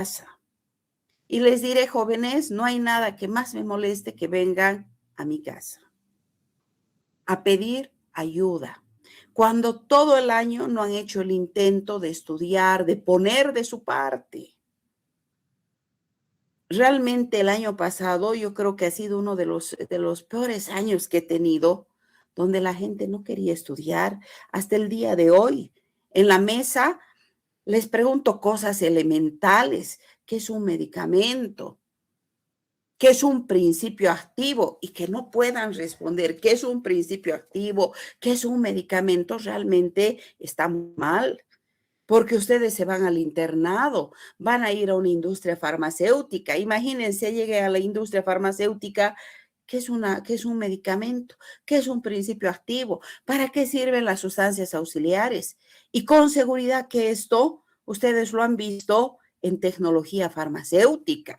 casa. Y les diré, jóvenes, no hay nada que más me moleste que vengan a mi casa a pedir ayuda, cuando todo el año no han hecho el intento de estudiar, de poner de su parte. Realmente el año pasado yo creo que ha sido uno de los peores años que he tenido, donde la gente no quería estudiar. Hasta el día de hoy, en la mesa, les pregunto cosas elementales. ¿Qué es un medicamento? ¿Qué es un principio activo? Y que no puedan responder qué es un principio activo, qué es un medicamento, realmente está mal. Porque ustedes se van al internado, van a ir a una industria farmacéutica. Imagínense, llegue a la industria farmacéutica, ¿qué es un medicamento? ¿Qué es un principio activo? ¿Para qué sirven las sustancias auxiliares? Y con seguridad que esto, ustedes lo han visto en tecnología farmacéutica,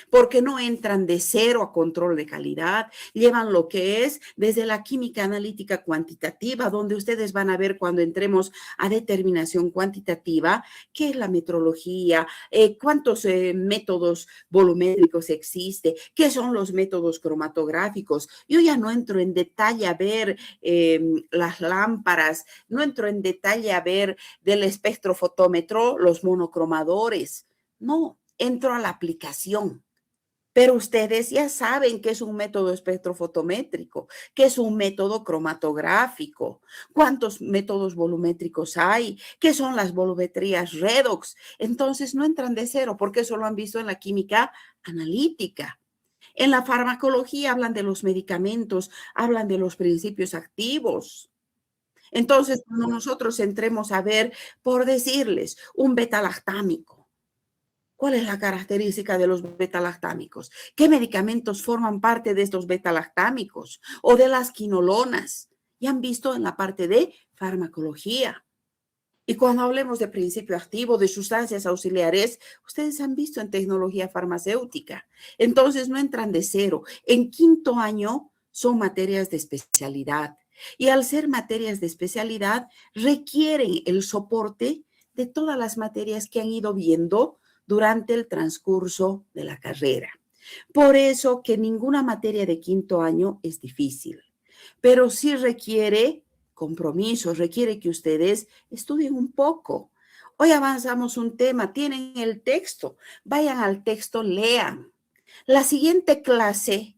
porque no entran de cero a control de calidad, llevan lo que es desde la química analítica cuantitativa, donde ustedes van a ver cuando entremos a determinación cuantitativa, qué es la metrología, cuántos métodos volumétricos existe, qué son los métodos cromatográficos. Yo ya no entro en detalle a ver las lámparas, no entro en detalle a ver del espectrofotómetro los monocromadores, no, entro a la aplicación. Pero ustedes ya saben qué es un método espectrofotométrico, qué es un método cromatográfico, cuántos métodos volumétricos hay, qué son las volumetrías redox. Entonces no entran de cero porque eso lo han visto en la química analítica. En la farmacología hablan de los medicamentos, hablan de los principios activos. Entonces, cuando nosotros entremos a ver, por decirles, un beta-lactámico, ¿cuál es la característica de los beta-lactámicos? ¿Qué medicamentos forman parte de estos beta-lactámicos o de las quinolonas? Ya han visto en la parte de farmacología. Y cuando hablemos de principio activo, de sustancias auxiliares, ustedes han visto en tecnología farmacéutica. Entonces no entran de cero. En quinto año son materias de especialidad. Y al ser materias de especialidad, requieren el soporte de todas las materias que han ido viendo durante el transcurso de la carrera. Por eso que ninguna materia de quinto año es difícil, pero sí requiere compromiso, requiere que ustedes estudien un poco. Hoy avanzamos un tema, tienen el texto, vayan al texto, lean. La siguiente clase,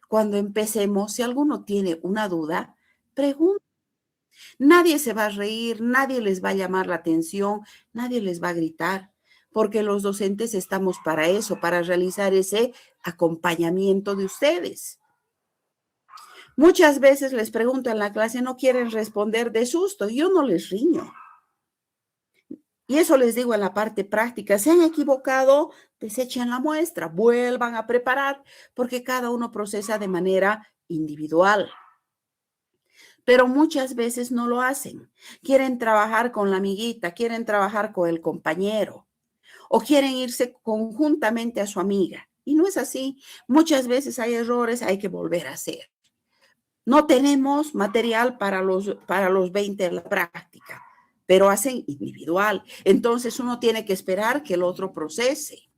cuando empecemos, si alguno tiene una duda, pregunte. Nadie se va a reír, nadie les va a llamar la atención, nadie les va a gritar, porque los docentes estamos para eso, para realizar ese acompañamiento de ustedes. Muchas veces les pregunto en la clase, no quieren responder de susto, yo no les riño. Y eso les digo en la parte práctica, se han equivocado, desechen la muestra, vuelvan a preparar, porque cada uno procesa de manera individual. Pero muchas veces no lo hacen. Quieren trabajar con la amiguita, quieren trabajar con el compañero o quieren irse conjuntamente a su amiga. Y no es así. Muchas veces hay errores, hay que volver a hacer. No tenemos material para los 20 en la práctica, pero hacen individual. Entonces uno tiene que esperar que el otro procese.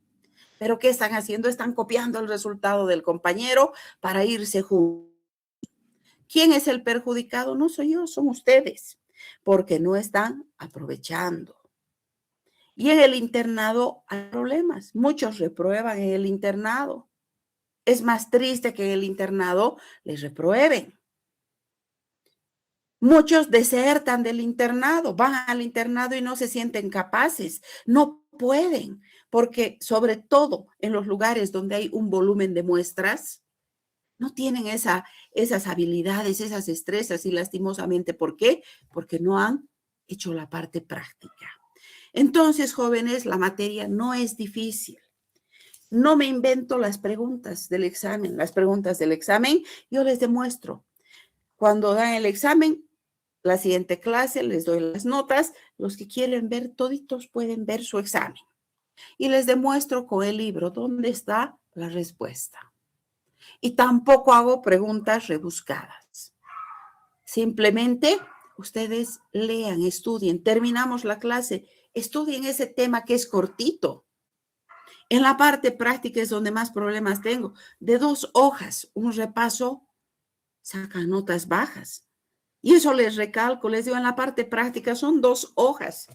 ¿Pero qué están haciendo? Están copiando el resultado del compañero para irse juntos. ¿Quién es el perjudicado? No soy yo, son ustedes, porque no están aprovechando. Y en el internado hay problemas. Muchos reprueban en el internado. Es más triste que en el internado les reprueben. Muchos desertan del internado, van al internado y no se sienten capaces, no pueden, porque sobre todo en los lugares donde hay un volumen de muestras, no tienen esas habilidades, esas destrezas y lastimosamente, ¿por qué? Porque no han hecho la parte práctica. Entonces, jóvenes, la materia no es difícil. No me invento las preguntas del examen. Las preguntas del examen yo les demuestro. Cuando dan el examen, la siguiente clase les doy las notas. Los que quieren ver, toditos pueden ver su examen. Y les demuestro con el libro dónde está la respuesta. Y tampoco hago preguntas rebuscadas. Simplemente ustedes lean, estudien, terminamos la clase, estudien ese tema que es cortito. En la parte práctica es donde más problemas tengo. De 2 hojas, un repaso, sacan notas bajas. Y eso les recalco, les digo, en la parte práctica son 2 hojas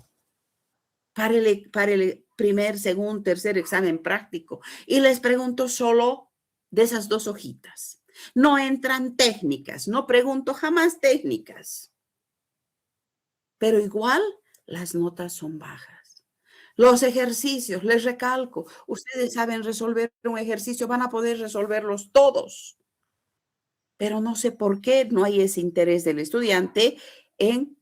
para el primer, segundo, tercer examen práctico. Y les pregunto solo de esas 2 hojitas. No entran técnicas, no pregunto jamás técnicas. Pero igual las notas son bajas. Los ejercicios, les recalco, ustedes saben resolver un ejercicio, van a poder resolverlos todos, pero no sé por qué no hay ese interés del estudiante en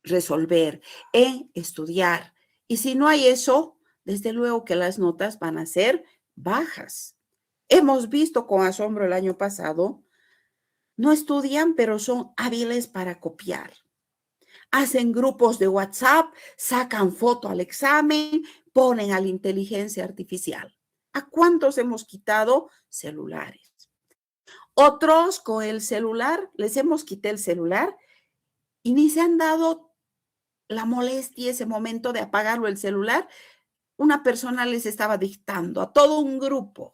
resolver, en estudiar. Y si no hay eso, desde luego que las notas van a ser bajas. Hemos visto con asombro el año pasado, no estudian, pero son hábiles para copiar. Hacen grupos de WhatsApp, sacan foto al examen, ponen a la inteligencia artificial. ¿A cuántos hemos quitado celulares? Otros con el celular, les hemos quitado el celular y ni se han dado la molestia ese momento de apagarlo el celular. Una persona les estaba dictando a todo un grupo.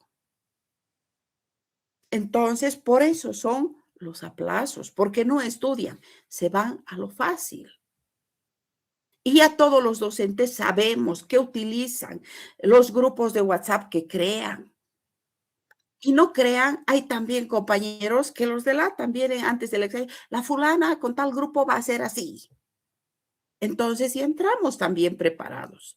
Entonces, por eso son los aplazos, porque no estudian, se van a lo fácil. Y ya todos los docentes sabemos que utilizan los grupos de WhatsApp que crean. Y no crean, hay también compañeros que los delatan, vienen antes del examen. La fulana con tal grupo va a ser así. Entonces, si entramos también preparados.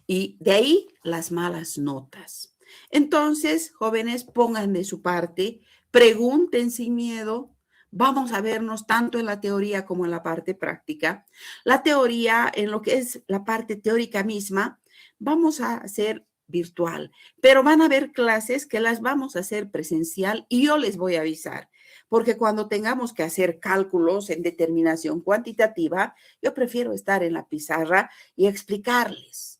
Y de ahí las malas notas. Entonces, jóvenes, pongan de su parte, pregunten sin miedo. Vamos a vernos tanto en la teoría como en la parte práctica. La teoría, en lo que es la parte teórica misma, vamos a hacer virtual, pero van a haber clases que las vamos a hacer presencial y yo les voy a avisar, porque cuando tengamos que hacer cálculos en determinación cuantitativa, yo prefiero estar en la pizarra y explicarles.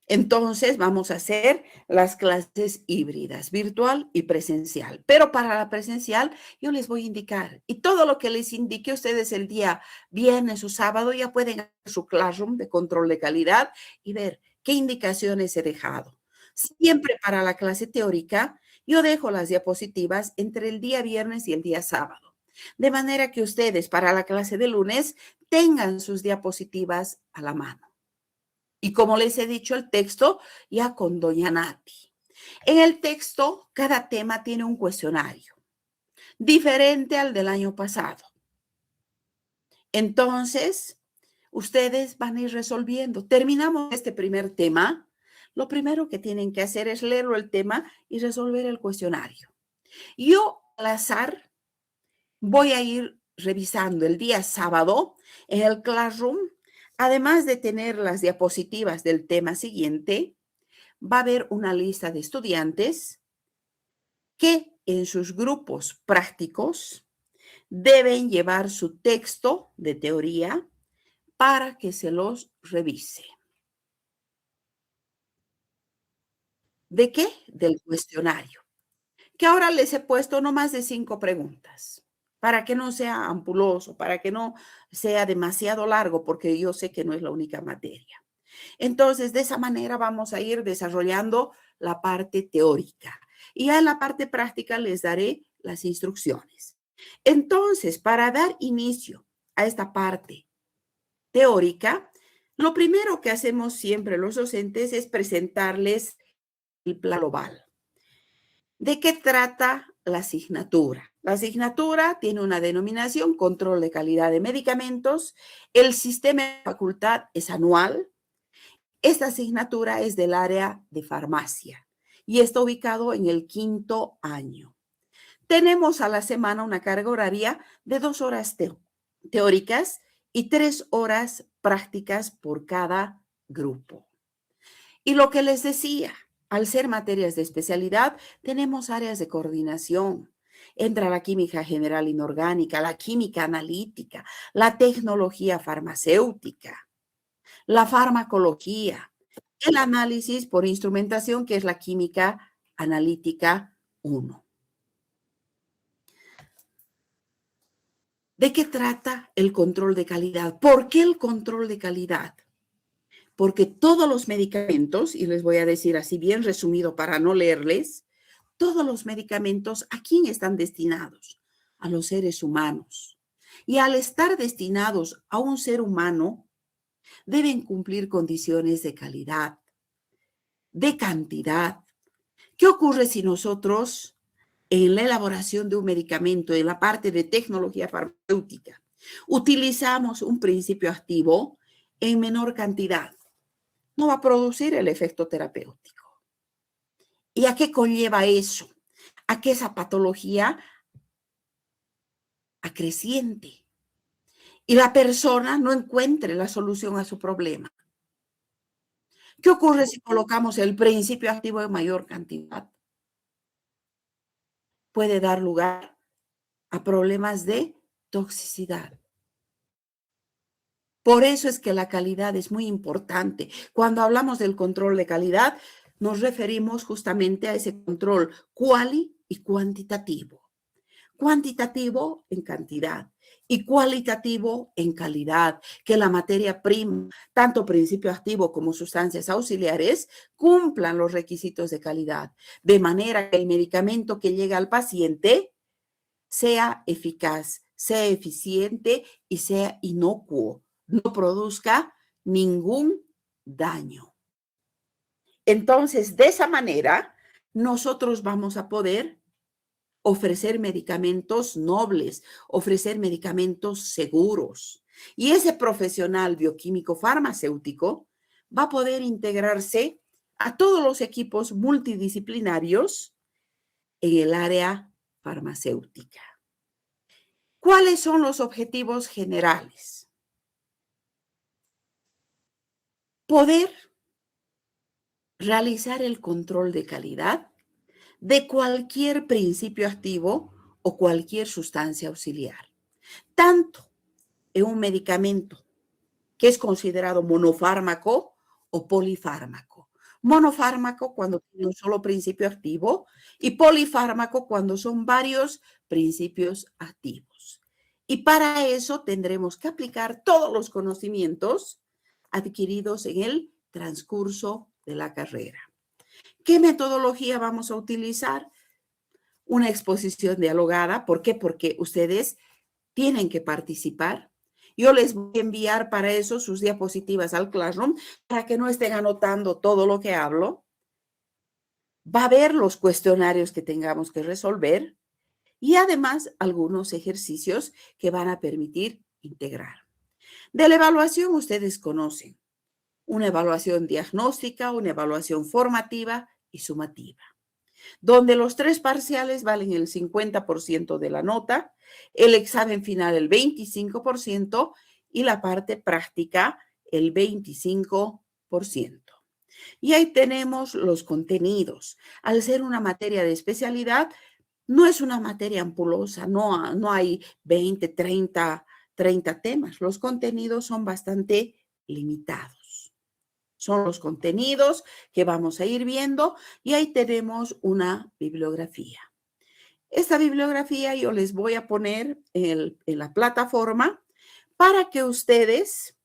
Entonces, vamos a hacer las clases híbridas, virtual y presencial. Pero para la presencial, yo les voy a indicar. Y todo lo que les indique ustedes el día viernes o sábado, ya pueden hacer su classroom de control de calidad y ver qué indicaciones he dejado. Siempre para la clase teórica, yo dejo las diapositivas entre el día viernes y el día sábado. De manera que ustedes para la clase de lunes tengan sus diapositivas a la mano. Y como les he dicho, el texto ya con doña Nati. En el texto, cada tema tiene un cuestionario, diferente al del año pasado. Entonces, ustedes van a ir resolviendo. Terminamos este primer tema. Lo primero que tienen que hacer es leerlo el tema y resolver el cuestionario. Yo, al azar, voy a ir revisando el día sábado en el Classroom, además de tener las diapositivas del tema siguiente, va a haber una lista de estudiantes que en sus grupos prácticos deben llevar su texto de teoría para que se los revise. ¿De qué? Del cuestionario, que ahora les he puesto no más de 5 preguntas, para que no sea ampuloso, para que no sea demasiado largo, porque yo sé que no es la única materia. Entonces, de esa manera vamos a ir desarrollando la parte teórica. Y ya en la parte práctica les daré las instrucciones. Entonces, para dar inicio a esta parte teórica, lo primero que hacemos siempre los docentes es presentarles el plan global. ¿De qué trata la asignatura? La asignatura tiene una denominación, control de calidad de medicamentos. El sistema de facultad es anual. Esta asignatura es del área de farmacia y está ubicado en el 5º año. Tenemos a la semana una carga horaria de 2 horas teóricas y 3 horas prácticas por cada grupo. Y lo que les decía, al ser materias de especialidad, tenemos áreas de coordinación. Entra la química general inorgánica, la química analítica, la tecnología farmacéutica, la farmacología, el análisis por instrumentación, que es la química analítica 1. ¿De qué trata el control de calidad? ¿Por qué el control de calidad? porque todos los medicamentos, y les voy a decir así bien resumido para no leerles, todos los medicamentos, ¿a quién están destinados? A los seres humanos. Y al estar destinados a un ser humano, deben cumplir condiciones de calidad, de cantidad. ¿Qué ocurre si nosotros, en la elaboración de un medicamento, en la parte de tecnología farmacéutica, utilizamos un principio activo en menor cantidad? No va a producir el efecto terapéutico. ¿Y a qué conlleva eso? A que esa patología acreciente y la persona no encuentre la solución a su problema. ¿Qué ocurre si colocamos el principio activo en mayor cantidad? Puede dar lugar a problemas de toxicidad. Por eso es que la calidad es muy importante. Cuando hablamos del control de calidad, nos referimos justamente a ese control cuali y cuantitativo. Cuantitativo en cantidad y cualitativo en calidad, que la materia prima, tanto principio activo como sustancias auxiliares, cumplan los requisitos de calidad, de manera que el medicamento que llega al paciente sea eficaz, sea eficiente y sea inocuo, no produzca ningún daño. Entonces, de esa manera, nosotros vamos a poder ofrecer medicamentos nobles, ofrecer medicamentos seguros. Y ese profesional bioquímico farmacéutico va a poder integrarse a todos los equipos multidisciplinarios en el área farmacéutica. ¿Cuáles son los objetivos generales? Poder realizar el control de calidad de cualquier principio activo o cualquier sustancia auxiliar, tanto en un medicamento que es considerado monofármaco o polifármaco. Monofármaco cuando tiene un solo principio activo y polifármaco cuando son varios principios activos. Y para eso tendremos que aplicar todos los conocimientos adquiridos en el transcurso de la carrera. ¿Qué metodología vamos a utilizar? Una exposición dialogada. ¿Por qué? Porque ustedes tienen que participar. Yo les voy a enviar para eso sus diapositivas al Classroom para que no estén anotando todo lo que hablo. Va a haber los cuestionarios que tengamos que resolver y además algunos ejercicios que van a permitir integrar. De la evaluación ustedes conocen una evaluación diagnóstica, una evaluación formativa y sumativa, donde los 3 parciales valen el 50% de la nota, el examen final el 25% y la parte práctica el 25%. Y ahí tenemos los contenidos. Al ser una materia de especialidad, no es una materia ampulosa, no hay 20, 30 temas. Los contenidos son bastante limitados. Son los contenidos que vamos a ir viendo y ahí tenemos una bibliografía. Esta bibliografía yo les voy a poner en la plataforma para que ustedes,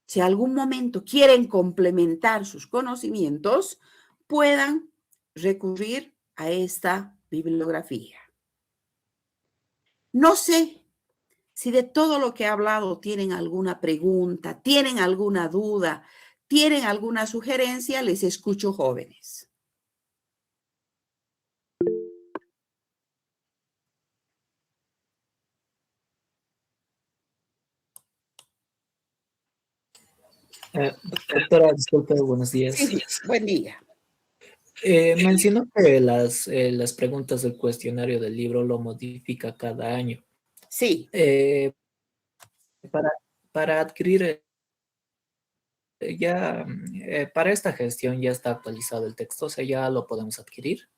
si algún momento quieren complementar sus conocimientos, puedan recurrir a esta bibliografía. No sé si de todo lo que he hablado tienen alguna pregunta, tienen alguna duda, tienen alguna sugerencia, les escucho, jóvenes. Doctora, disculpe, buenos días. Sí, buen día. Mencionó que las preguntas del cuestionario del libro lo modifica cada año. Sí, Eh, para adquirir para esta gestión ya está actualizado el texto, o sea, ya lo podemos adquirir.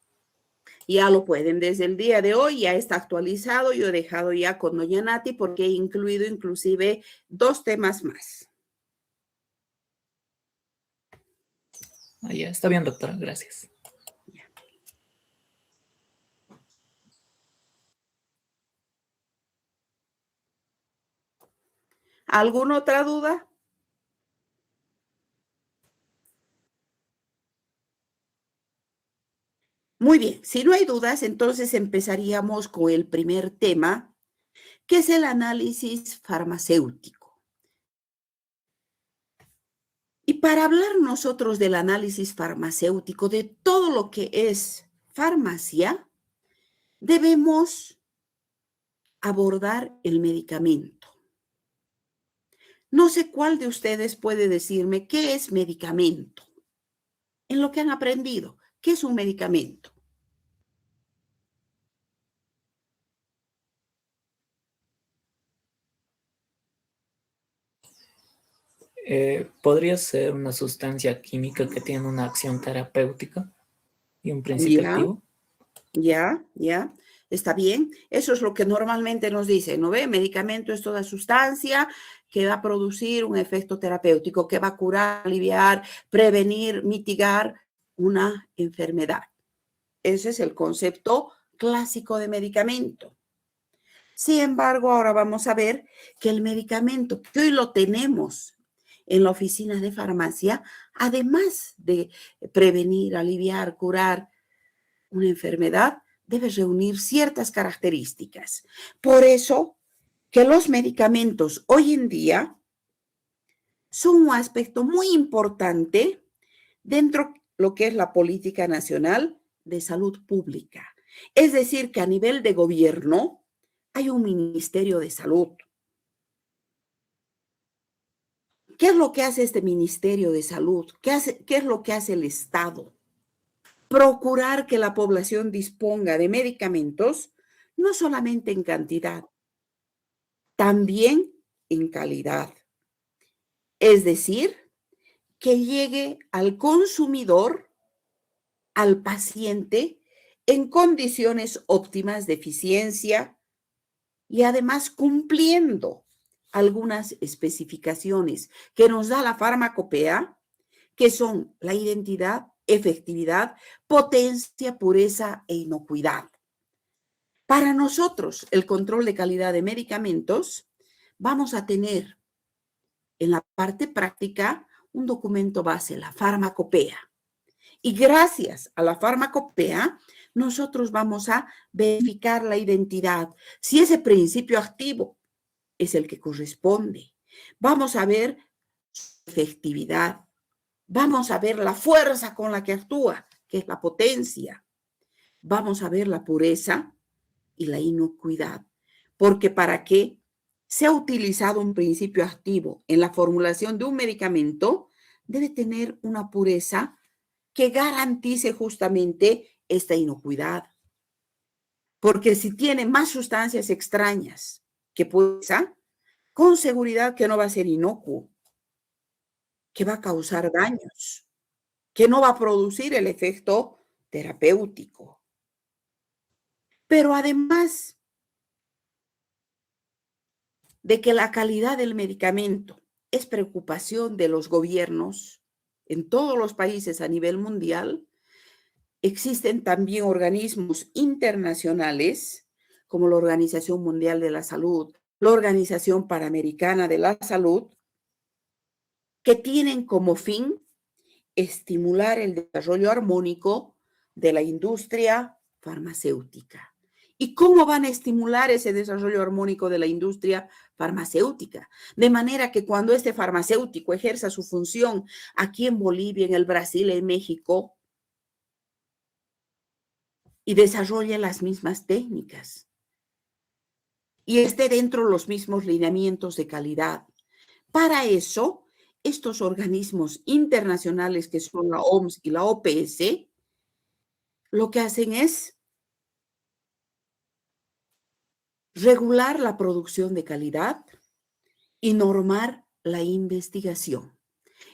ya lo pueden. Desde el día de hoy ya está actualizado. Yo he dejado ya con doña Nati porque he incluido inclusive 2 temas más. Ya está bien, doctora, gracias. ¿Alguna otra duda? Muy bien, si no hay dudas, entonces empezaríamos con el primer tema, que es el análisis farmacéutico. Y para hablar nosotros del análisis farmacéutico, de todo lo que es farmacia, debemos abordar el medicamento. No sé cuál de ustedes puede decirme qué es medicamento. En lo que han aprendido, ¿qué es un medicamento? ¿Podría ser una sustancia química que tiene una acción terapéutica y un principio Ya, activo? ya, está bien. Eso es lo que normalmente nos dicen, ¿no ve? Medicamento es toda sustancia que va a producir un efecto terapéutico, que va a curar, aliviar, prevenir, mitigar una enfermedad. Ese es el concepto clásico de medicamento. Sin embargo, ahora vamos a ver que el medicamento, que hoy lo tenemos en la oficina de farmacia, además de prevenir, aliviar, curar una enfermedad, debe reunir ciertas características. Por eso que los medicamentos hoy en día son un aspecto muy importante dentro de lo que es la política nacional de salud pública. Es decir, que a nivel de gobierno hay un ministerio de salud. ¿Qué es lo que hace este ministerio de salud? ¿Qué es lo que hace el Estado? Procurar que la población disponga de medicamentos, no solamente en cantidad, también en calidad. Es decir, que llegue al consumidor, al paciente, en condiciones óptimas de eficiencia y además cumpliendo algunas especificaciones que nos da la farmacopea, que son la identidad, efectividad, potencia, pureza e inocuidad. Para nosotros, el control de calidad de medicamentos, vamos a tener en la parte práctica un documento base, la farmacopea. Y gracias a la farmacopea, nosotros vamos a verificar la identidad. Si ese principio activo es el que corresponde, vamos a ver su efectividad, vamos a ver la fuerza con la que actúa, que es la potencia, vamos a ver la pureza y la inocuidad, porque para que sea utilizado un principio activo en la formulación de un medicamento, debe tener una pureza que garantice justamente esta inocuidad. Porque si tiene más sustancias extrañas que pureza, con seguridad que no va a ser inocuo, que va a causar daños, que no va a producir el efecto terapéutico. Pero además de que la calidad del medicamento es preocupación de los gobiernos en todos los países a nivel mundial, existen también organismos internacionales como la Organización Mundial de la Salud, la Organización Panamericana de la Salud, que tienen como fin estimular el desarrollo armónico de la industria farmacéutica. ¿Y cómo van a estimular ese desarrollo armónico de la industria farmacéutica? De manera que cuando este farmacéutico ejerza su función aquí en Bolivia, en el Brasil, en México, y desarrolle las mismas técnicas y esté dentro de los mismos lineamientos de calidad. Para eso, estos organismos internacionales que son la OMS y la OPS, lo que hacen es regular la producción de calidad y normar la investigación.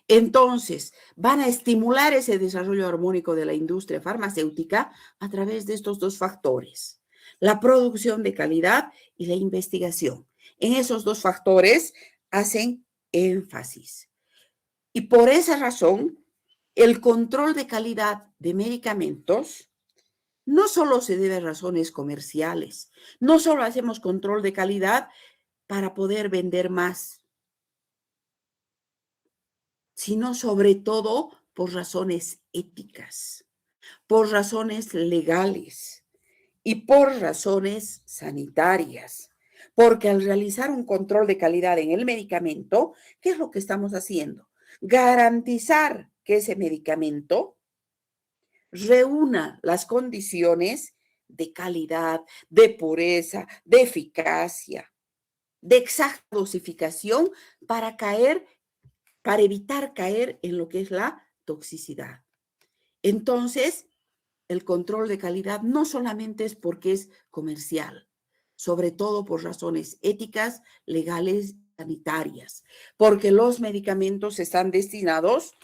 Entonces, van a estimular ese desarrollo armónico de la industria farmacéutica a través de estos dos factores, la producción de calidad y la investigación. En esos dos factores hacen énfasis. Y por esa razón, el control de calidad de medicamentos no solo se debe a razones comerciales, no solo hacemos control de calidad para poder vender más, sino sobre todo por razones éticas. por razones legales y por razones sanitarias. Porque al realizar un control de calidad en el medicamento, ¿qué es lo que estamos haciendo? Garantizar que ese medicamento reúna las condiciones de calidad, de pureza, de eficacia, de exacta dosificación para evitar caer en lo que es la toxicidad. Entonces, el control de calidad no solamente es porque es comercial, sobre todo por razones éticas, legales, sanitarias, porque los medicamentos están destinados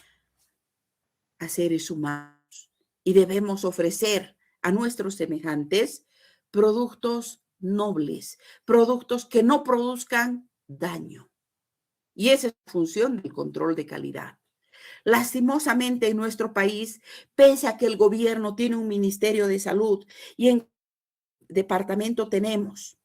a seres humanos y debemos ofrecer a nuestros semejantes productos nobles, productos que no produzcan daño. Y esa es la función del control de calidad. Lastimosamente en nuestro país, pese a que el gobierno tiene un Ministerio de Salud y en departamento tenemos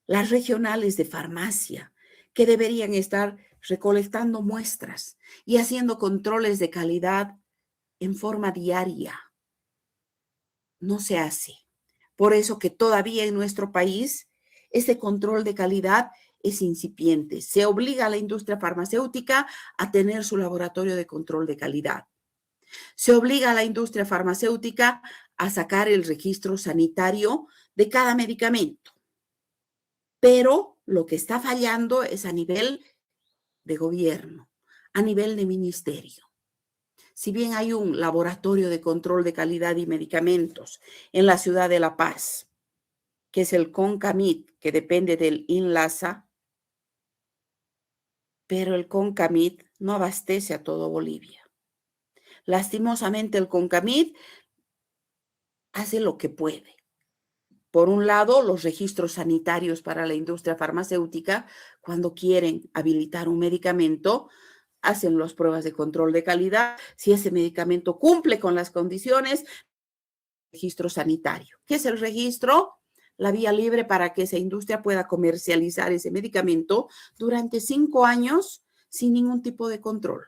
las regionales de farmacia que deberían estar recolectando muestras y haciendo controles de calidad en forma diaria. No se hace. Por eso que todavía en nuestro país ese control de calidad es incipiente. Se obliga a la industria farmacéutica a tener su laboratorio de control de calidad. Se obliga a la industria farmacéutica a sacar el registro sanitario de cada medicamento. Pero lo que está fallando es a nivel de gobierno, a nivel de ministerio. Si bien hay un laboratorio de control de calidad y medicamentos en la ciudad de La Paz, que es el CONCAMIT, que depende del INLASA, pero el CONCAMIT no abastece a todo Bolivia. Lastimosamente, el CONCAMIT hace lo que puede. Por un lado, los registros sanitarios para la industria farmacéutica, cuando quieren habilitar un medicamento, hacen las pruebas de control de calidad. Si ese medicamento cumple con las condiciones, registro sanitario. ¿Qué es el registro? La vía libre para que esa industria pueda comercializar ese medicamento durante 5 años sin ningún tipo de control.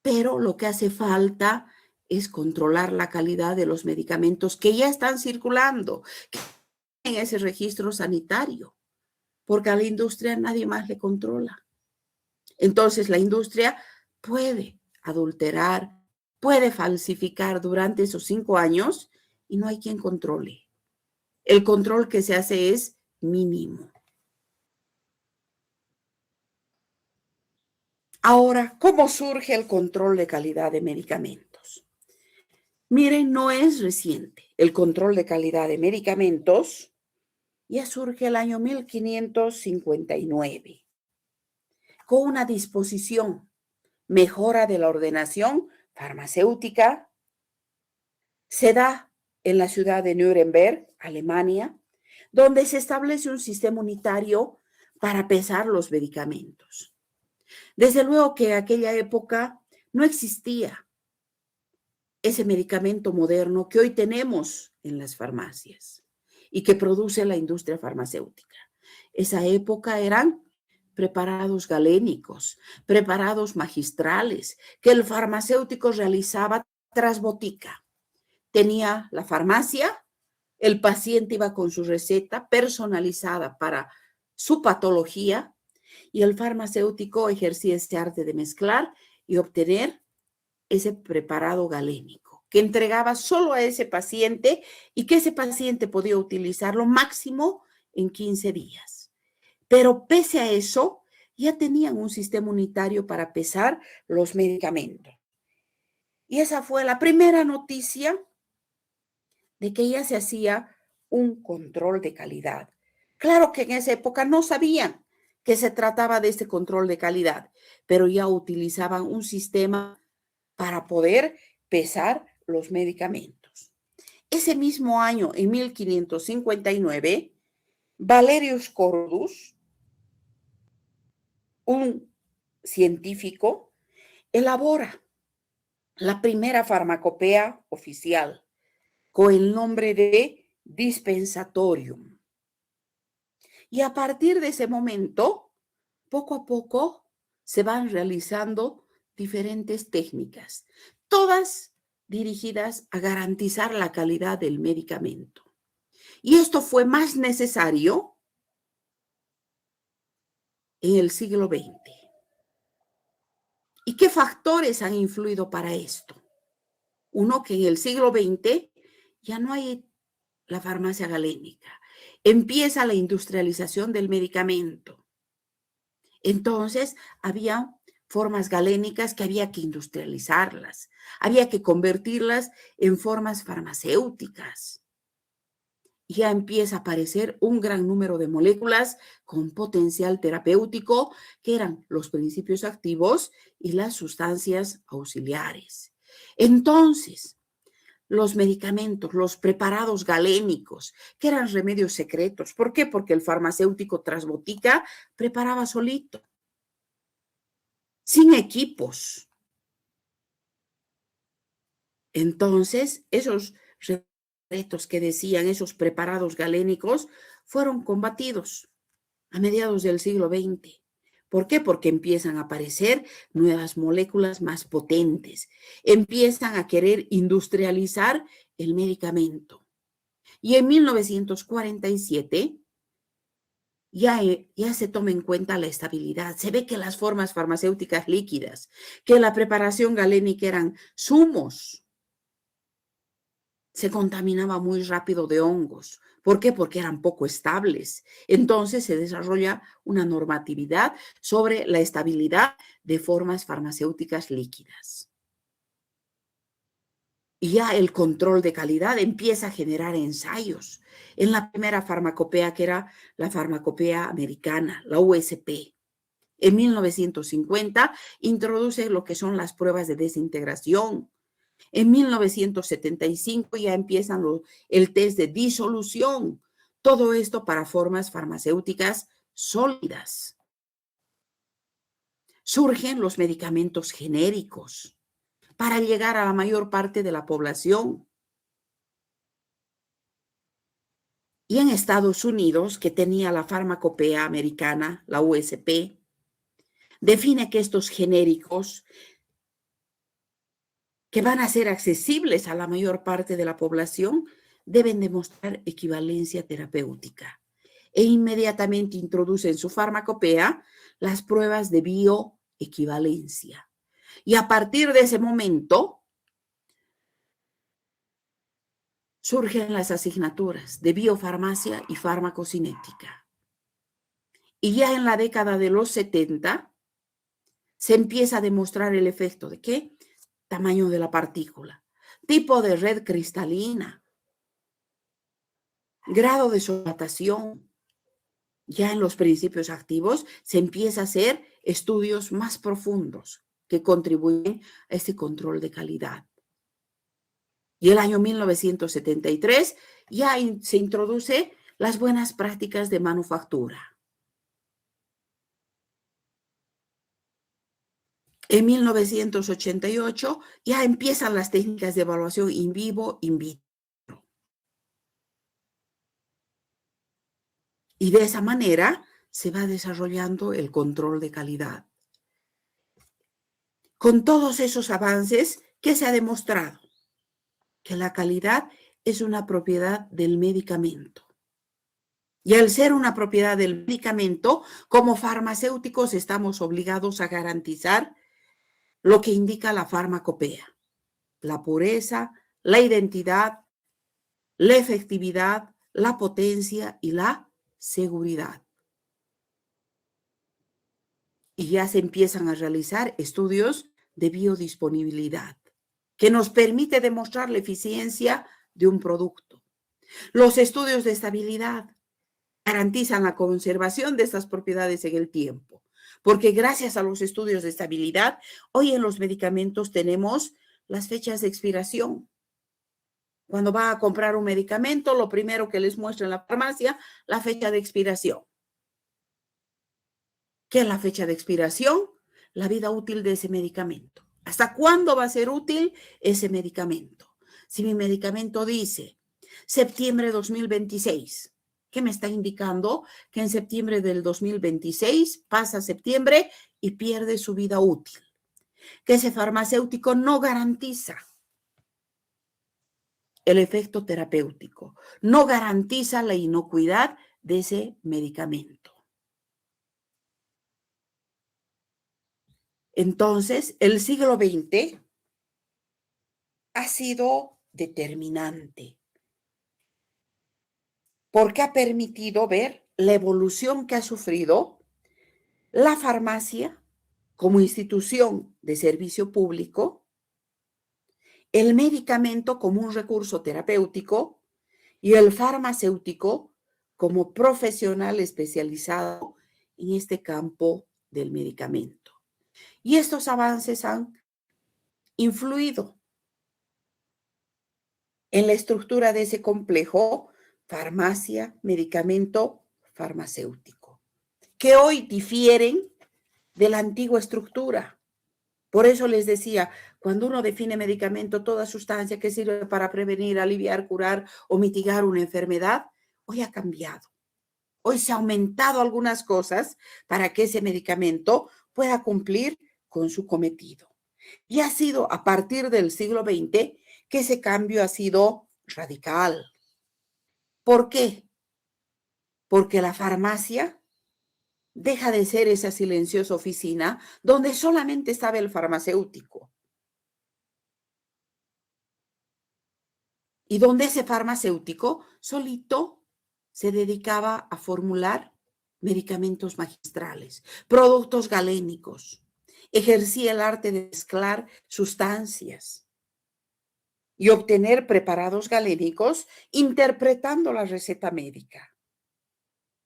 Pero lo que hace falta es controlar la calidad de los medicamentos que ya están circulando en ese registro sanitario, porque a la industria nadie más le controla. Entonces la industria puede adulterar, puede falsificar durante esos 5 años y no hay quien controle. El control que se hace es mínimo. Ahora, ¿cómo surge el control de calidad de medicamentos? Miren, no es reciente. El control de calidad de medicamentos ya surge el año 1559 con una disposición, mejora de la ordenación farmacéutica. Se da en la ciudad de Nuremberg, Alemania, donde se establece un sistema unitario para pesar los medicamentos. Desde luego que en aquella época no existía ese medicamento moderno que hoy tenemos en las farmacias y que produce la industria farmacéutica. Esa época eran preparados galénicos, preparados magistrales, que el farmacéutico realizaba tras botica. Tenía la farmacia, el paciente iba con su receta personalizada para su patología y el farmacéutico ejercía este arte de mezclar y obtener ese preparado galénico que entregaba solo a ese paciente y que ese paciente podía utilizarlo máximo en 15 días. Pero pese a eso, ya tenían un sistema unitario para pesar los medicamentos. Y esa fue la primera noticia de que ya se hacía un control de calidad. Claro que en esa época no sabían que se trataba de este control de calidad, pero ya utilizaban un sistema para poder pesar los medicamentos. Ese mismo año, en 1559, Valerius Cordus, un científico, elabora la primera farmacopea oficial con el nombre de Dispensatorium. Y a partir de ese momento, poco a poco, se van realizando diferentes técnicas, todas dirigidas a garantizar la calidad del medicamento. Y esto fue más necesario en el siglo XX. ¿Y qué factores han influido para esto? Uno, que en el siglo XX ya no hay la farmacia galénica. Empieza la industrialización del medicamento. Entonces, había formas galénicas que había que industrializarlas. Había que convertirlas en formas farmacéuticas. Ya empieza a aparecer un gran número de moléculas con potencial terapéutico, que eran los principios activos y las sustancias auxiliares. Entonces, los medicamentos, los preparados galénicos, que eran remedios secretos. ¿Por qué? Porque el farmacéutico tras botica preparaba solito, sin equipos. Entonces, esos retos que decían, esos preparados galénicos, fueron combatidos a mediados del siglo XX. ¿Por qué? Porque empiezan a aparecer nuevas moléculas más potentes, empiezan a querer industrializar el medicamento. Y en 1947 ya se toma en cuenta la estabilidad. Se ve que las formas farmacéuticas líquidas, que la preparación galénica eran zumos, se contaminaba muy rápido de hongos. ¿Por qué? Porque eran poco estables. Entonces se desarrolla una normatividad sobre la estabilidad de formas farmacéuticas líquidas. Y ya el control de calidad empieza a generar ensayos. En la primera farmacopea, que era la farmacopea americana, la USP, en 1950 introduce lo que son las pruebas de desintegración. En 1975 ya empiezan el test de disolución. Todo esto para formas farmacéuticas sólidas. Surgen los medicamentos genéricos para llegar a la mayor parte de la población. Y en Estados Unidos, que tenía la farmacopea americana, la USP, define que estos genéricos, que van a ser accesibles a la mayor parte de la población, deben demostrar equivalencia terapéutica. E inmediatamente introduce en su farmacopea las pruebas de bioequivalencia. Y a partir de ese momento surgen las asignaturas de biofarmacia y farmacocinética. Y ya en la década de los 70 se empieza a demostrar el efecto de ¿qué? Tamaño de la partícula, tipo de red cristalina, grado de solatación. Ya en los principios activos se empieza a hacer estudios más profundos que contribuyen a este control de calidad. Y el año 1973 ya se introduce las buenas prácticas de manufactura. En 1988 ya empiezan las técnicas de evaluación in vivo, in vitro. Y de esa manera se va desarrollando el control de calidad. Con todos esos avances, ¿qué se ha demostrado? Que la calidad es una propiedad del medicamento. Y al ser una propiedad del medicamento, como farmacéuticos estamos obligados a garantizar lo que indica la farmacopea: la pureza, la identidad, la efectividad, la potencia y la seguridad. Y ya se empiezan a realizar estudios de biodisponibilidad que nos permite demostrar la eficiencia de un producto. Los estudios de estabilidad garantizan la conservación de estas propiedades en el tiempo, porque gracias a los estudios de estabilidad, hoy en los medicamentos tenemos las fechas de expiración. Cuando va a comprar un medicamento, lo primero que les muestra en la farmacia, la fecha de expiración. ¿Qué es la fecha de expiración? La vida útil de ese medicamento. ¿Hasta cuándo va a ser útil ese medicamento? Si mi medicamento dice septiembre 2026, ¿qué me está indicando? Que en septiembre del 2026 pasa septiembre y pierde su vida útil. que ese farmacéutico no garantiza el efecto terapéutico, no garantiza la inocuidad de ese medicamento. Entonces, el siglo XX ha sido determinante porque ha permitido ver la evolución que ha sufrido la farmacia como institución de servicio público, el medicamento como un recurso terapéutico y el farmacéutico como profesional especializado en este campo del medicamento. Y estos avances han influido en la estructura de ese complejo farmacia, medicamento, farmacéutico, que hoy difieren de la antigua estructura. Por eso les decía, cuando uno define medicamento, toda sustancia que sirve para prevenir, aliviar, curar o mitigar una enfermedad, hoy ha cambiado. Hoy se ha aumentado algunas cosas para que ese medicamento pueda cumplir con su cometido. Y ha sido a partir del siglo XX que ese cambio ha sido radical. ¿Por qué? Porque la farmacia deja de ser esa silenciosa oficina donde solamente estaba el farmacéutico y donde ese farmacéutico solito se dedicaba a formular medicamentos magistrales, productos galénicos, ejercía el arte de mezclar sustancias y obtener preparados galénicos interpretando la receta médica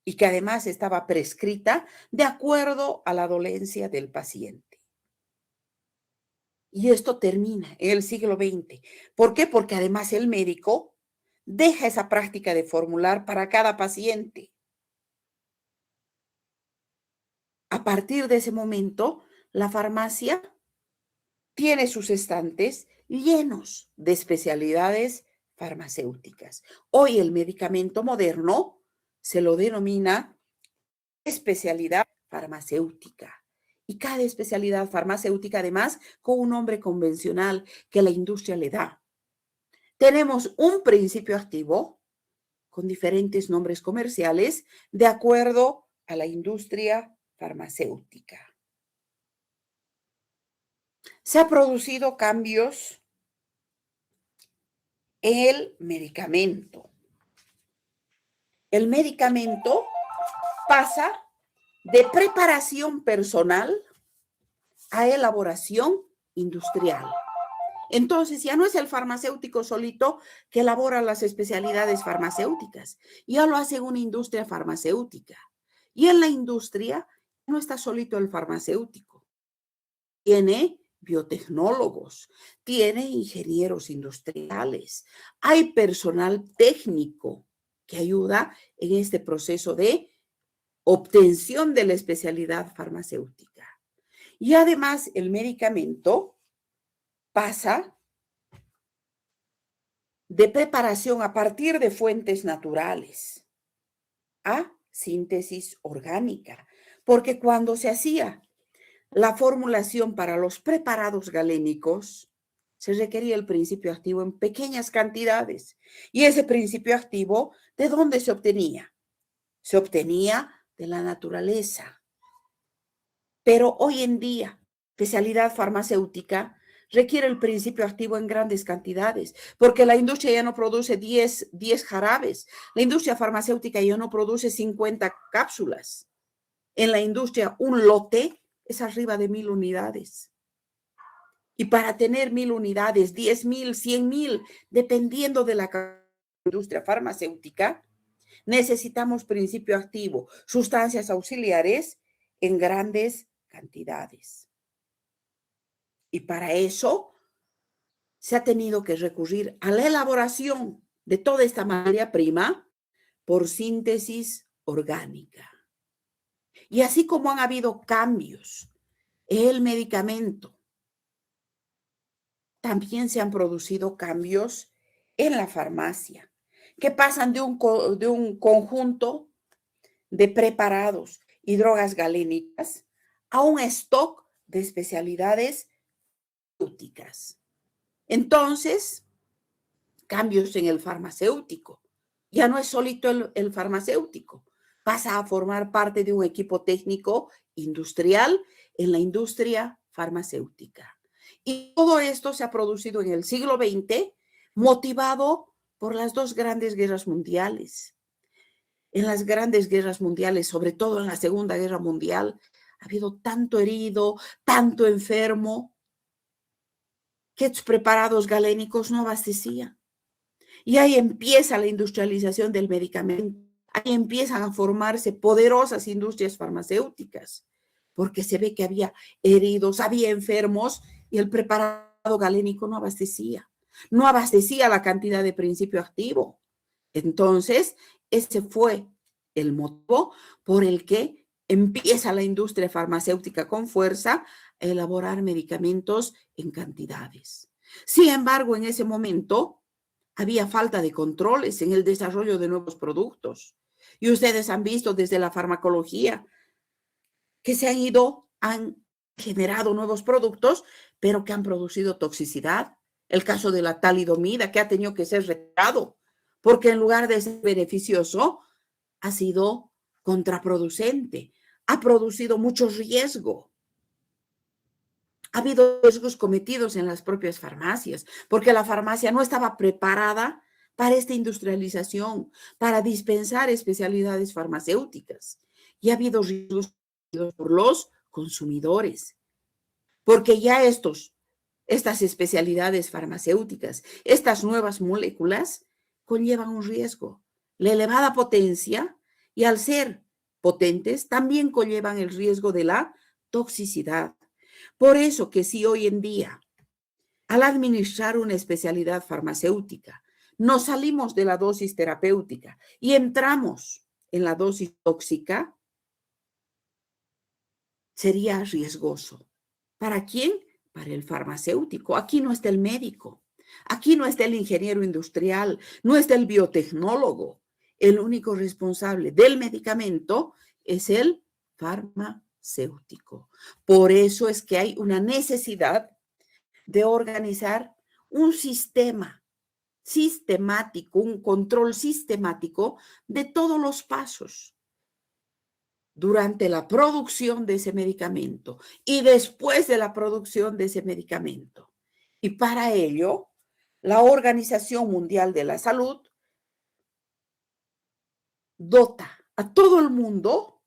y que además estaba prescrita de acuerdo a la dolencia del paciente. Y esto termina en el siglo XX. ¿Por qué? Porque además el médico deja esa práctica de formular para cada paciente. A partir de ese momento, la farmacia tiene sus estantes llenos de especialidades farmacéuticas. Hoy el medicamento moderno se lo denomina especialidad farmacéutica. Y cada especialidad farmacéutica, además, con un nombre convencional que la industria le da. Tenemos un principio activo con diferentes nombres comerciales de acuerdo a la industria farmacéutica. Se han producido cambios en el medicamento. El medicamento pasa de preparación personal a elaboración industrial. Entonces, ya no es el farmacéutico solito que elabora las especialidades farmacéuticas, ya lo hace una industria farmacéutica. Y en la industria no está solito el farmacéutico. Tiene biotecnólogos, tiene ingenieros industriales, hay personal técnico que ayuda en este proceso de obtención de la especialidad farmacéutica. Y además el medicamento pasa de preparación a partir de fuentes naturales a síntesis orgánica, porque cuando se hacía la formulación para los preparados galénicos, se requería el principio activo en pequeñas cantidades. Y ese principio activo, ¿de dónde se obtenía? Se obtenía de la naturaleza. Pero hoy en día, especialidad farmacéutica requiere el principio activo en grandes cantidades, porque la industria ya no produce 10 jarabes, la industria farmacéutica ya no produce 50 cápsulas. En la industria, un lote es arriba de 1,000 unidades. Y para tener 1,000 unidades, 10,000, 100,000, dependiendo de la industria farmacéutica, necesitamos principio activo, sustancias auxiliares en grandes cantidades. Y para eso se ha tenido que recurrir a la elaboración de toda esta materia prima por síntesis orgánica. Y así como han habido cambios en el medicamento, también se han producido cambios en la farmacia, que pasan de un conjunto de preparados y drogas galénicas a un stock de especialidades farmacéuticas. Entonces, cambios en el farmacéutico. Ya no es solito el farmacéutico, pasa a formar parte de un equipo técnico industrial en la industria farmacéutica. Y todo esto se ha producido en el siglo XX, motivado por las dos grandes guerras mundiales. En las grandes guerras mundiales, sobre todo en la Segunda Guerra Mundial, ha habido tanto herido, tanto enfermo, que estos preparados galénicos no abastecían. Y ahí empieza la industrialización del medicamento. Ahí empiezan a formarse poderosas industrias farmacéuticas, porque se ve que había heridos, había enfermos y el preparado galénico no abastecía. No abastecía la cantidad de principio activo. Entonces, ese fue el motivo por el que empieza la industria farmacéutica con fuerza a elaborar medicamentos en cantidades. Sin embargo, en ese momento había falta de controles en el desarrollo de nuevos productos. Y ustedes han visto desde la farmacología que han generado nuevos productos, pero que han producido toxicidad. El caso de la talidomida, que ha tenido que ser retirado, porque en lugar de ser beneficioso, ha sido contraproducente, ha producido mucho riesgo. Ha habido riesgos cometidos en las propias farmacias, porque la farmacia no estaba preparada para esta industrialización, para dispensar especialidades farmacéuticas. Y ha habido riesgos por los consumidores, porque ya estas especialidades farmacéuticas, estas nuevas moléculas, conllevan un riesgo, la elevada potencia, y al ser potentes, también conllevan el riesgo de la toxicidad. Por eso que si hoy en día, al administrar una especialidad farmacéutica, nos salimos de la dosis terapéutica y entramos en la dosis tóxica, sería riesgoso. ¿Para quién? Para el farmacéutico. Aquí no está el médico, aquí no está el ingeniero industrial, no está el biotecnólogo. El único responsable del medicamento es el farmacéutico. Por eso es que hay una necesidad de organizar un sistema sistemático, un control sistemático de todos los pasos durante la producción de ese medicamento y después de la producción de ese medicamento. Y para ello, la Organización Mundial de la Salud dota a todo el mundo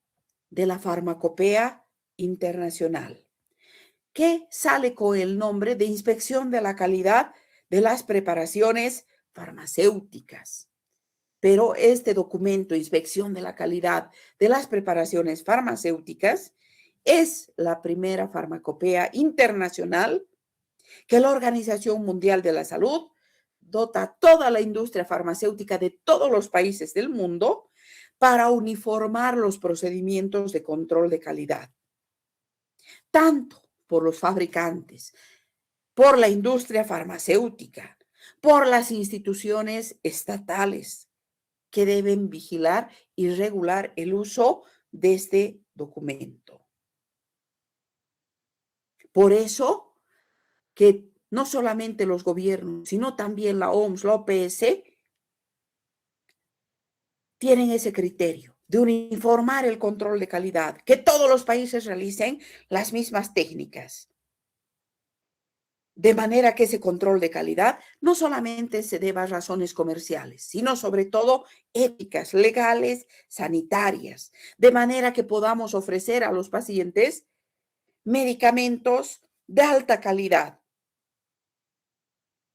de la Farmacopea Internacional, que sale con el nombre de Inspección de la Calidad de las Preparaciones Farmacéuticas. Pero este documento, Inspección de la Calidad de las Preparaciones Farmacéuticas, es la primera farmacopea internacional que la Organización Mundial de la Salud dota a toda la industria farmacéutica de todos los países del mundo para uniformar los procedimientos de control de calidad, tanto por los fabricantes, por la industria farmacéutica, por las instituciones estatales que deben vigilar y regular el uso de este documento. Por eso que no solamente los gobiernos, sino también la OMS, la OPS, tienen ese criterio de uniformar el control de calidad, que todos los países realicen las mismas técnicas. De manera que ese control de calidad no solamente se deba a razones comerciales, sino sobre todo éticas, legales, sanitarias, de manera que podamos ofrecer a los pacientes medicamentos de alta calidad,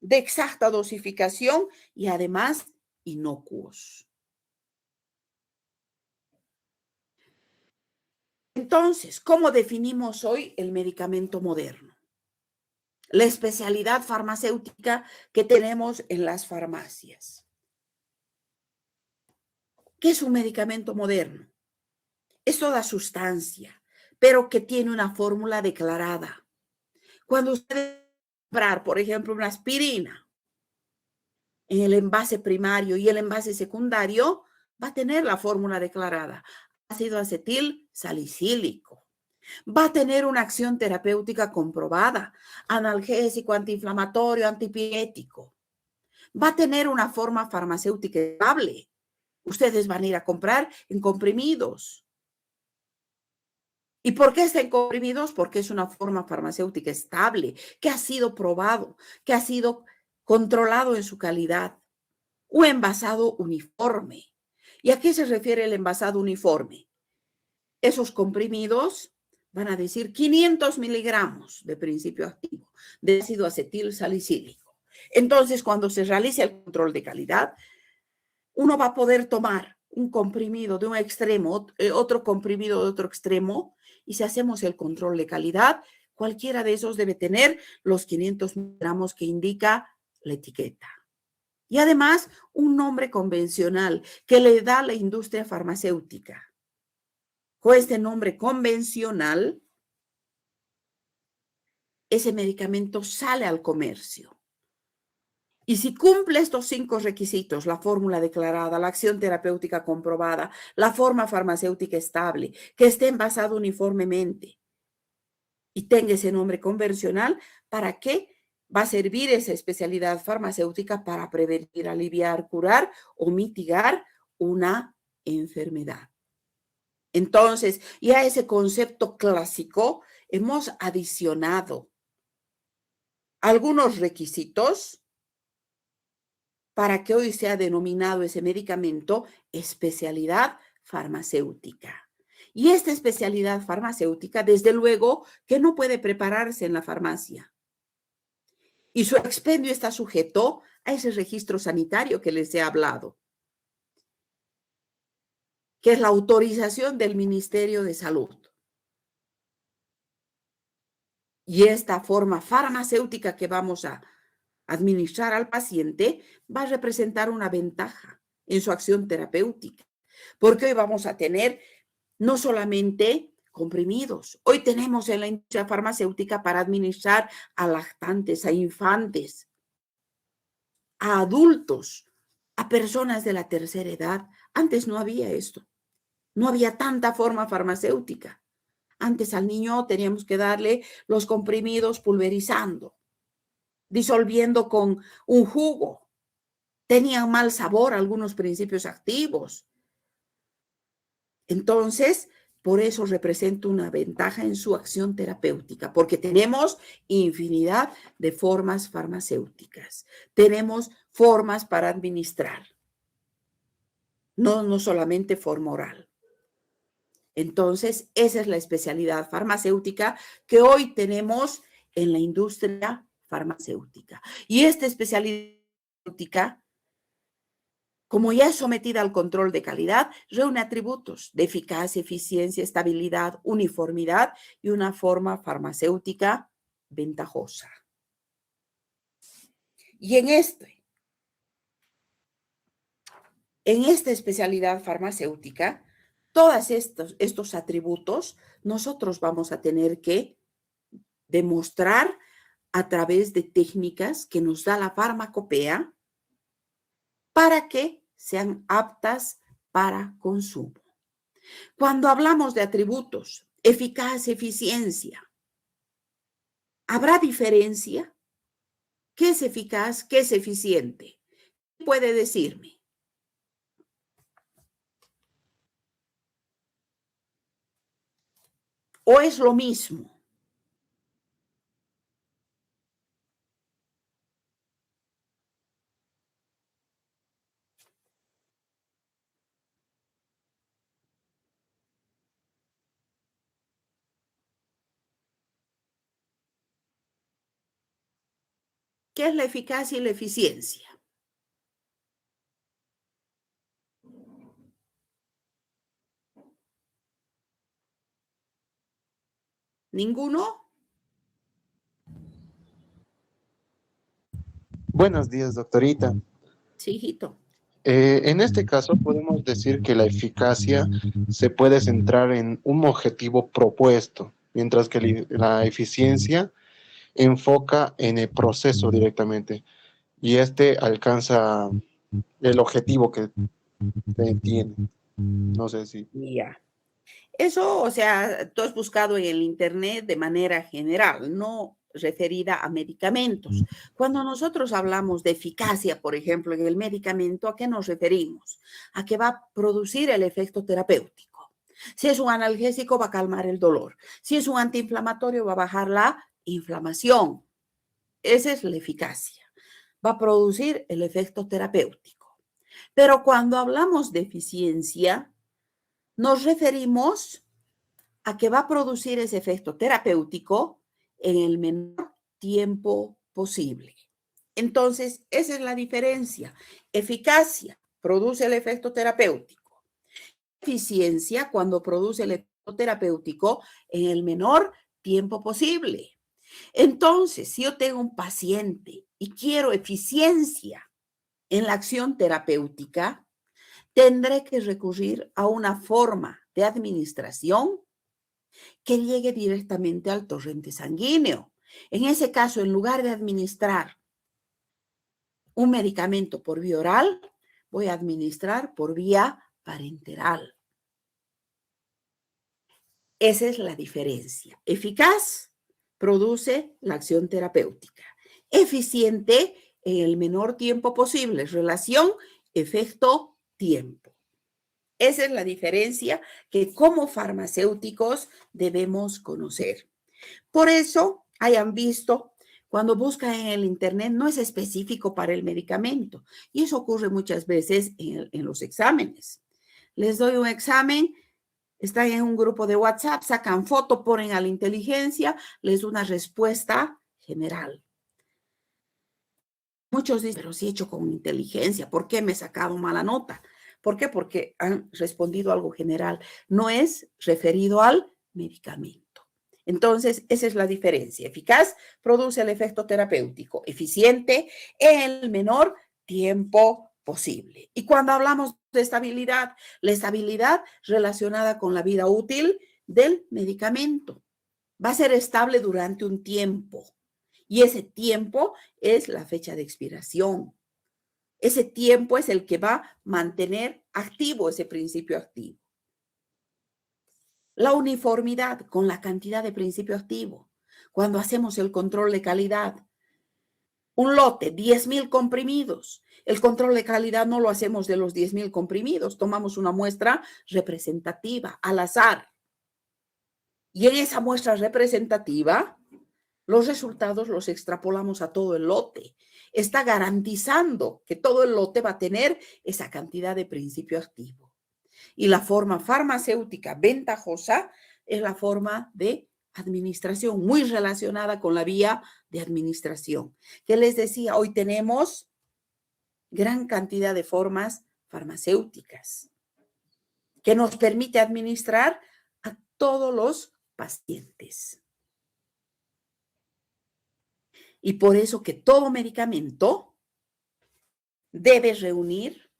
de exacta dosificación y además inocuos. Entonces, ¿cómo definimos hoy el medicamento moderno? La especialidad farmacéutica que tenemos en las farmacias. ¿Qué es un medicamento moderno? Es toda sustancia, pero que tiene una fórmula declarada. Cuando usted comprar, por ejemplo, una aspirina en el envase primario y el envase secundario, va a tener la fórmula declarada. Ácido acetil salicílico, Va a tener una acción terapéutica comprobada, analgésico, antiinflamatorio, antipirético. Va a tener una forma farmacéutica estable. Ustedes van a ir a comprar en comprimidos. ¿Y por qué está en comprimidos? Porque es una forma farmacéutica estable, que ha sido probado, que ha sido controlado en su calidad. O envasado uniforme. ¿Y a qué se refiere el envasado uniforme? Esos comprimidos van a decir 500 miligramos de principio activo de ácido acetil salicílico. Entonces, cuando se realice el control de calidad, uno va a poder tomar un comprimido de un extremo, otro comprimido de otro extremo, y si hacemos el control de calidad, cualquiera de esos debe tener los 500 miligramos que indica la etiqueta. Y además, un nombre convencional que le da la industria farmacéutica. Con este nombre convencional, ese medicamento sale al comercio. Y si cumple estos 5 requisitos, la fórmula declarada, la acción terapéutica comprobada, la forma farmacéutica estable, que esté envasado uniformemente y tenga ese nombre convencional, ¿para qué va a servir esa especialidad farmacéutica? Para prevenir, aliviar, curar o mitigar una enfermedad. Entonces, y a ese concepto clásico hemos adicionado algunos requisitos para que hoy sea denominado ese medicamento especialidad farmacéutica. Y esta especialidad farmacéutica, desde luego, que no puede prepararse en la farmacia. Y su expendio está sujeto a ese registro sanitario que les he hablado, que es la autorización del Ministerio de Salud. Y esta forma farmacéutica que vamos a administrar al paciente va a representar una ventaja en su acción terapéutica, porque hoy vamos a tener no solamente comprimidos, hoy tenemos en la industria farmacéutica para administrar a lactantes, a infantes, a adultos, a personas de la tercera edad. Antes no había esto, no había tanta forma farmacéutica. Antes al niño teníamos que darle los comprimidos pulverizando, disolviendo con un jugo. Tenían mal sabor algunos principios activos. Entonces, por eso representa una ventaja en su acción terapéutica, porque tenemos infinidad de formas farmacéuticas. Tenemos formas para administrar, no solamente forma oral. Entonces, esa es la especialidad farmacéutica que hoy tenemos en la industria farmacéutica. Y esta especialidad farmacéutica, como ya es sometida al control de calidad, reúne atributos de eficacia, eficiencia, estabilidad, uniformidad y una forma farmacéutica ventajosa. Y en esta especialidad farmacéutica, todos estos atributos nosotros vamos a tener que demostrar a través de técnicas que nos da la farmacopea para que sean aptas para consumo. Cuando hablamos de atributos, eficacia, eficiencia, ¿habrá diferencia? ¿Qué es eficaz? ¿Qué es eficiente? ¿Qué puede decirme? ¿O es lo mismo? ¿Qué es la eficacia y la eficiencia? ¿Ninguno? Buenos días, doctorita. Sí, hijito. En este caso podemos decir que la eficacia se puede centrar en un objetivo propuesto, mientras que la eficiencia enfoca en el proceso directamente y este alcanza el objetivo que se tiene. No sé si... Ya. Eso, o sea, tú has buscado en el Internet de manera general, no referida a medicamentos. Cuando nosotros hablamos de eficacia, por ejemplo, en el medicamento, ¿a qué nos referimos? A que va a producir el efecto terapéutico. Si es un analgésico, va a calmar el dolor. Si es un antiinflamatorio, va a bajar la inflamación. Esa es la eficacia. Va a producir el efecto terapéutico. Pero cuando hablamos de eficiencia, nos referimos a que va a producir ese efecto terapéutico en el menor tiempo posible. Entonces, esa es la diferencia. Eficacia produce el efecto terapéutico. Eficiencia cuando produce el efecto terapéutico en el menor tiempo posible. Entonces, si yo tengo un paciente y quiero eficiencia en la acción terapéutica, tendré que recurrir a una forma de administración que llegue directamente al torrente sanguíneo. En ese caso, en lugar de administrar un medicamento por vía oral, voy a administrar por vía parenteral. Esa es la diferencia. Eficaz produce la acción terapéutica. Eficiente en el menor tiempo posible. Relación efecto-tiempo. Esa es la diferencia que como farmacéuticos debemos conocer. Por eso, hayan visto, cuando buscan en el Internet, no es específico para el medicamento. Y eso ocurre muchas veces en los exámenes. Les doy un examen, están en un grupo de WhatsApp, sacan foto, ponen a la inteligencia, les da una respuesta general. Muchos dicen, pero si he hecho con inteligencia, ¿por qué me he sacado mala nota? ¿Por qué? Porque han respondido algo general. No es referido al medicamento. Entonces, esa es la diferencia. Eficaz produce el efecto terapéutico. Eficiente en el menor tiempo posible. Y cuando hablamos de estabilidad, la estabilidad relacionada con la vida útil del medicamento va a ser estable durante un tiempo. Y ese tiempo es la fecha de expiración. Ese tiempo es el que va a mantener activo ese principio activo. La uniformidad con la cantidad de principio activo. Cuando hacemos el control de calidad, un lote, 10,000 comprimidos. El control de calidad no lo hacemos de los 10,000 comprimidos, tomamos una muestra representativa, al azar. Y en esa muestra representativa, los resultados los extrapolamos a todo el lote. Está garantizando que todo el lote va a tener esa cantidad de principio activo. Y la forma farmacéutica ventajosa es la forma de administración, muy relacionada con la vía de administración. Que les decía, hoy tenemos gran cantidad de formas farmacéuticas que nos permite administrar a todos los pacientes. Y por eso que todo medicamento debe reunir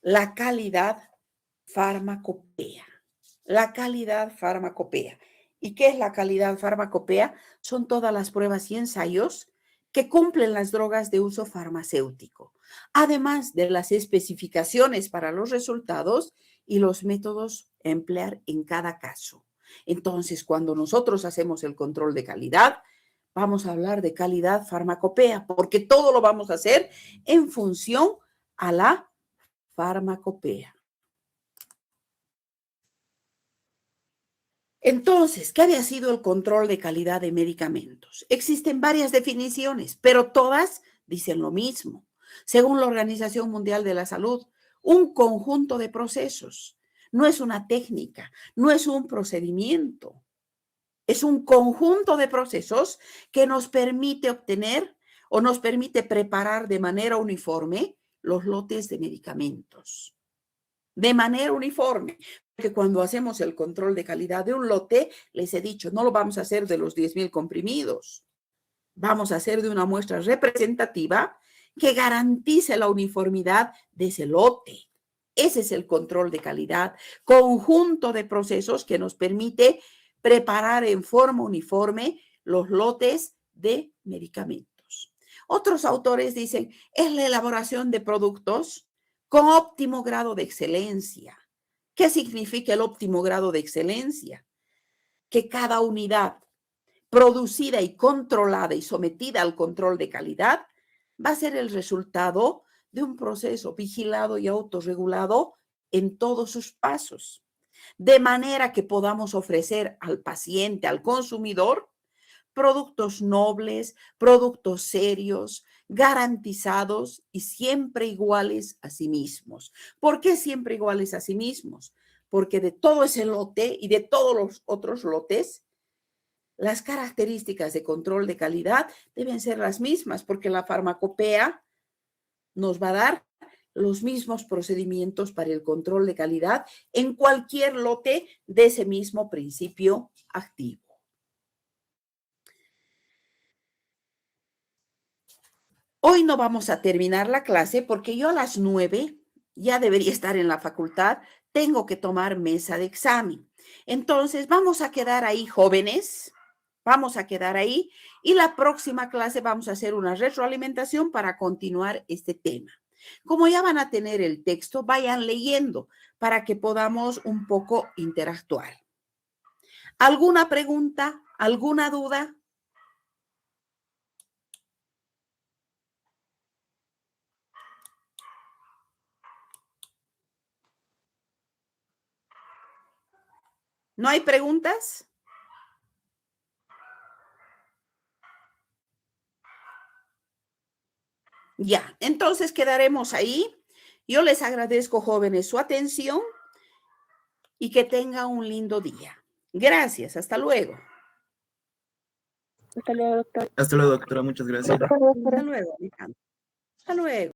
la calidad farmacopea. La calidad farmacopea. ¿Y qué es la calidad farmacopea? Son todas las pruebas y ensayos que cumplen las drogas de uso farmacéutico, además de las especificaciones para los resultados y los métodos a emplear en cada caso. Entonces, cuando nosotros hacemos el control de calidad, vamos a hablar de calidad farmacopea, porque todo lo vamos a hacer en función a la farmacopea. Entonces, ¿qué había sido el control de calidad de medicamentos? Existen varias definiciones, pero todas dicen lo mismo. Según la Organización Mundial de la Salud, un conjunto de procesos. No es una técnica, no es un procedimiento. Es un conjunto de procesos que nos permite obtener o nos permite preparar de manera uniforme los lotes de medicamentos. De manera uniforme. Porque cuando hacemos el control de calidad de un lote, les he dicho, no lo vamos a hacer de los 10,000 comprimidos. Vamos a hacer de una muestra representativa que garantice la uniformidad de ese lote. Ese es el control de calidad, conjunto de procesos que nos permite preparar en forma uniforme los lotes de medicamentos. Otros autores dicen, es la elaboración de productos con óptimo grado de excelencia, ¿Qué significa el óptimo grado de excelencia? Que cada unidad producida y controlada y sometida al control de calidad va a ser el resultado de un proceso vigilado y autorregulado en todos sus pasos, de manera que podamos ofrecer al paciente, al consumidor, productos nobles, productos serios, garantizados y siempre iguales a sí mismos. ¿Por qué siempre iguales a sí mismos? Porque de todo ese lote y de todos los otros lotes, las características de control de calidad deben ser las mismas, porque la farmacopea nos va a dar los mismos procedimientos para el control de calidad en cualquier lote de ese mismo principio activo. Hoy no vamos a terminar la clase porque yo a las 9 ya debería estar en la facultad, tengo que tomar mesa de examen. Entonces, vamos a quedar ahí, jóvenes, vamos a quedar ahí y la próxima clase vamos a hacer una retroalimentación para continuar este tema. Como ya van a tener el texto, vayan leyendo para que podamos un poco interactuar. ¿Alguna pregunta? ¿Alguna duda? ¿No hay preguntas? Ya, entonces quedaremos ahí. Yo les agradezco, jóvenes, su atención y que tengan un lindo día. Gracias, hasta luego. Hasta luego, doctora. Hasta luego, doctora. Muchas gracias. Hasta luego, Alejandro. Hasta luego.